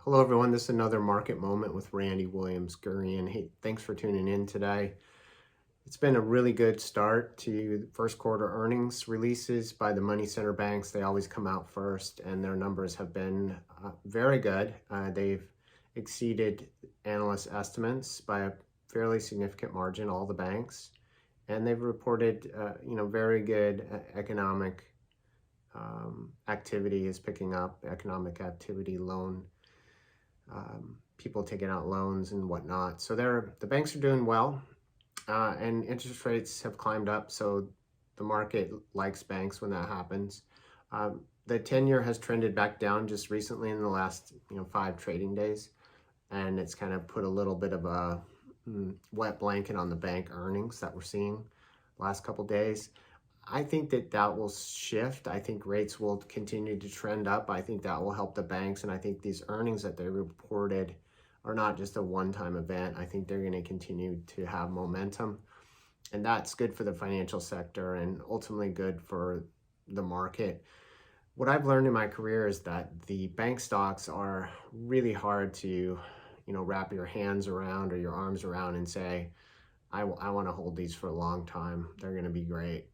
Hello, everyone. This is another market moment with Randy Williams-Gurian. Hey, thanks for tuning in today. It's been a really good start to the first quarter earnings releases by the money center banks. They always come out first, and their numbers have been very good. They've exceeded analyst estimates by a fairly significant margin, all the banks, and they've reported, very good economic activity is picking up. Economic activity, people taking out loans and whatnot. So the banks are doing well, and interest rates have climbed up. So the market likes banks when that happens. The 10-year has trended back down just recently in the last 5 trading days, and it's kind of put a little bit of a wet blanket on the bank earnings that we're seeing last couple days. I think that will shift. I think rates will continue to trend up. I think that will help the banks, and I think these earnings that they reported are not just a one-time event. I think they're going to continue to have momentum, and that's good for the financial sector and ultimately good for the market. What I've learned in my career is that the bank stocks are really hard to, wrap your hands around or your arms around and say, I want to hold these for a long time. They're going to be great.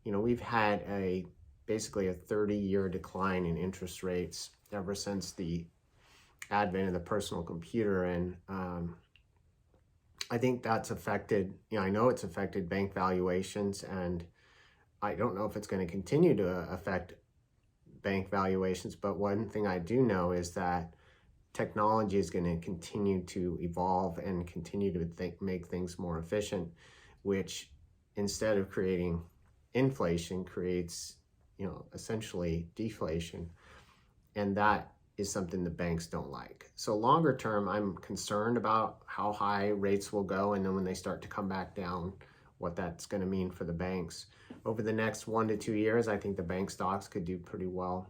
We've had basically a 30-year decline in interest rates ever since the advent of the personal computer. And I think that's affected, I know it's affected bank valuations, and I don't know if it's going to continue to affect bank valuations. But one thing I do know is that technology is going to continue to evolve and continue to make things more efficient, which instead of creating inflation creates, essentially deflation. And that is something the banks don't like. So longer term, I'm concerned about how high rates will go. And then when they start to come back down, what that's going to mean for the banks. Over the next 1 to 2 years, I think the bank stocks could do pretty well.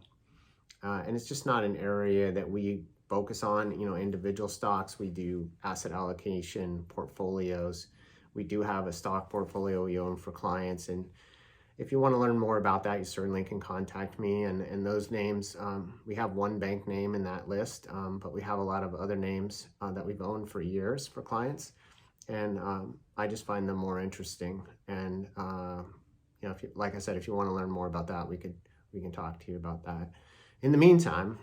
And it's just not an area that we focus on, individual stocks. We do asset allocation portfolios. We do have a stock portfolio we own for clients. And if you want to learn more about that, you certainly can contact me. And those names, we have one bank name in that list, but we have a lot of other names that we've owned for years for clients. And I just find them more interesting. And like I said, if you want to learn more about that, we can talk to you about that. In the meantime,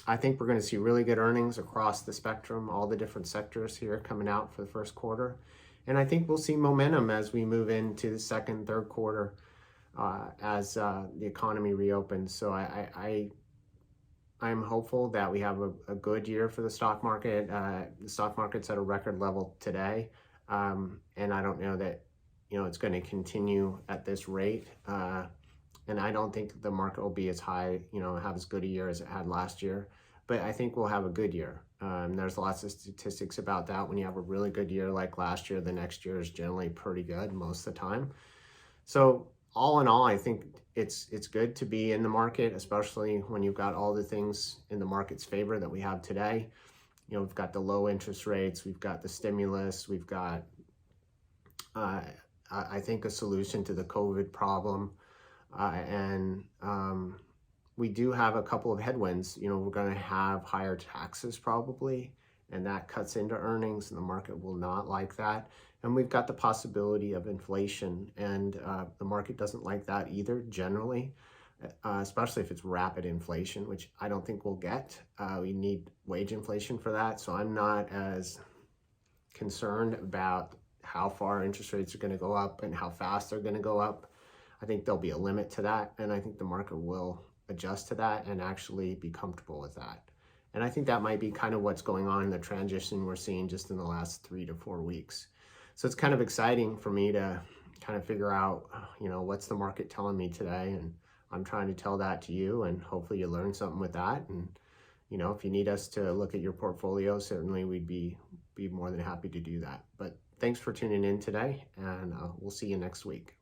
I think we're going to see really good earnings across the spectrum, all the different sectors here coming out for the first quarter. And I think we'll see momentum as we move into the second, third quarter. As the economy reopens. So I'm hopeful that we have a good year for the stock market. The stock market's at a record level today. And I don't know that, it's going to continue at this rate. And I don't think the market will be as high, have as good a year as it had last year. But I think we'll have a good year. There's lots of statistics about that. When you have a really good year like last year, the next year is generally pretty good most of the time. So all in all, I think it's good to be in the market, especially when you've got all the things in the market's favor that we have today. We've got the low interest rates, we've got the stimulus, we've got, I think, a solution to the COVID problem. And we do have a couple of headwinds. We're going to have higher taxes probably, and that cuts into earnings, and the market will not like that. And we've got the possibility of inflation, and the market doesn't like that either generally, especially if it's rapid inflation, which I don't think we'll get. We need wage inflation for that, so I'm not as concerned about how far interest rates are going to go up and how fast they're going to go up. I think there'll be a limit to that, and I think the market will adjust to that and actually be comfortable with that. And I think that might be kind of what's going on in the transition we're seeing just in the last 3 to 4 weeks. So it's kind of exciting for me to kind of figure out, what's the market telling me today, and I'm trying to tell that to you, and hopefully you learn something with that. And, if you need us to look at your portfolio, certainly we'd be more than happy to do that. But thanks for tuning in today, and we'll see you next week.